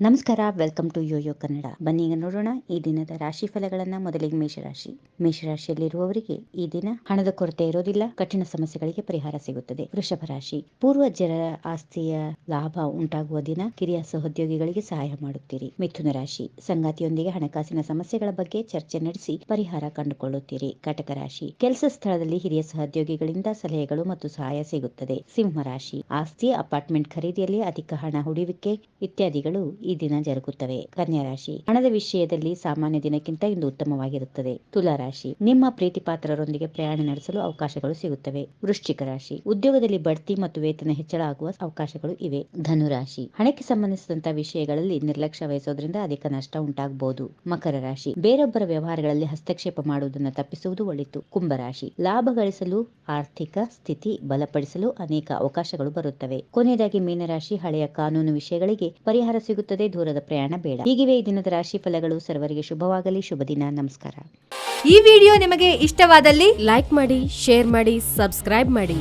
ನಮಸ್ಕಾರ, welcome to Yoyo Kannada. ಬನ್ನಿ ಈಗ ನೋಡೋಣ ಈ ದಿನದ ರಾಶಿ ಫಲಗಳನ್ನ. ಮೊದಲಿಗೆ ಮೇಷರಾಶಿಯಲ್ಲಿರುವವರಿಗೆ ಈ ದಿನ ಹಣದ ಕೊರತೆ ಇರೋದಿಲ್ಲ, ಕಠಿಣ ಸಮಸ್ಯೆಗಳಿಗೆ ಪರಿಹಾರ ಸಿಗುತ್ತದೆ. ವೃಷಭ ರಾಶಿ, ಪೂರ್ವಜರ ಆಸ್ತಿಯ ಲಾಭ ಉಂಟಾಗುವ ದಿನ, ಕಿರಿಯ ಸಹೋದ್ಯೋಗಿಗಳಿಗೆ ಸಹಾಯ ಮಾಡುತ್ತೀರಿ. ಮಿಥುನ ರಾಶಿ, ಸಂಗಾತಿಯೊಂದಿಗೆ ಹಣಕಾಸಿನ ಸಮಸ್ಯೆಗಳ ಬಗ್ಗೆ ಚರ್ಚೆ ನಡೆಸಿ ಪರಿಹಾರ ಕಂಡುಕೊಳ್ಳುತ್ತೀರಿ. ಕಟಕ ರಾಶಿ, ಕೆಲಸ ಸ್ಥಳದಲ್ಲಿ ಹಿರಿಯ ಸಹೋದ್ಯೋಗಿಗಳಿಂದ ಸಲಹೆಗಳು ಮತ್ತು ಸಹಾಯ ಸಿಗುತ್ತದೆ. ಸಿಂಹ ರಾಶಿ, ಆಸ್ತಿ, ಅಪಾರ್ಟ್ಮೆಂಟ್ ಖರೀದಿಯಲ್ಲಿ ಅಧಿಕ ಹಣ ಹೂಡುವಿಕೆ ಇತ್ಯಾದಿಗಳು ಈ ದಿನ ಜರುಗುತ್ತವೆ. ಕನ್ಯಾ ರಾಶಿ, ಹಣದ ವಿಷಯದಲ್ಲಿ ಸಾಮಾನ್ಯ ದಿನಕ್ಕಿಂತ ಇಂದು ಉತ್ತಮವಾಗಿರುತ್ತದೆ. ತುಲಾ ರಾಶಿ, ನಿಮ್ಮ ಪ್ರೀತಿ ಪಾತ್ರರೊಂದಿಗೆ ಪ್ರಯಾಣ ನಡೆಸಲು ಅವಕಾಶಗಳು ಸಿಗುತ್ತವೆ. ವೃಶ್ಚಿಕ ರಾಶಿ, ಉದ್ಯೋಗದಲ್ಲಿ ಬಡ್ತಿ ಮತ್ತು ವೇತನ ಹೆಚ್ಚಳ ಆಗುವ ಅವಕಾಶಗಳು ಇವೆ. ಧನು ರಾಶಿ, ಹಣಕ್ಕೆ ಸಂಬಂಧಿಸಿದಂತಹ ವಿಷಯಗಳಲ್ಲಿ ನಿರ್ಲಕ್ಷ್ಯ ವಹಿಸೋದ್ರಿಂದ ಅಧಿಕ ನಷ್ಟ ಉಂಟಾಗಬಹುದು. ಮಕರ ರಾಶಿ, ಬೇರೊಬ್ಬರ ವ್ಯವಹಾರಗಳಲ್ಲಿ ಹಸ್ತಕ್ಷೇಪ ಮಾಡುವುದನ್ನು ತಪ್ಪಿಸುವುದು ಒಳಿತು. ಕುಂಭರಾಶಿ, ಲಾಭ ಗಳಿಸಲು, ಆರ್ಥಿಕ ಸ್ಥಿತಿ ಬಲಪಡಿಸಲು ಅನೇಕ ಅವಕಾಶಗಳು ಬರುತ್ತವೆ. ಕೊನೆಯದಾಗಿ ಮೀನರಾಶಿ, ಹಳೆಯ ಕಾನೂನು ವಿಷಯಗಳಿಗೆ ಪರಿಹಾರ ಸಿಗುತ್ತದೆ. ದೂರದ ಪ್ರಯಾಣ ಬೇಡ. ಹೀಗಿವೆ ಈ ದಿನದ ರಾಶಿ ಫಲಗಳು. ಸರ್ವರಿಗೆ ಶುಭವಾಗಲಿ. ಶುಭ ದಿನ. ನಮಸ್ಕಾರ. ಈ ವಿಡಿಯೋ ನಿಮಗೆ ಇಷ್ಟವಾದಲ್ಲಿ ಲೈಕ್ ಮಾಡಿ, ಶೇರ್ ಮಾಡಿ, ಸಬ್ಸ್ಕ್ರೈಬ್ ಮಾಡಿ.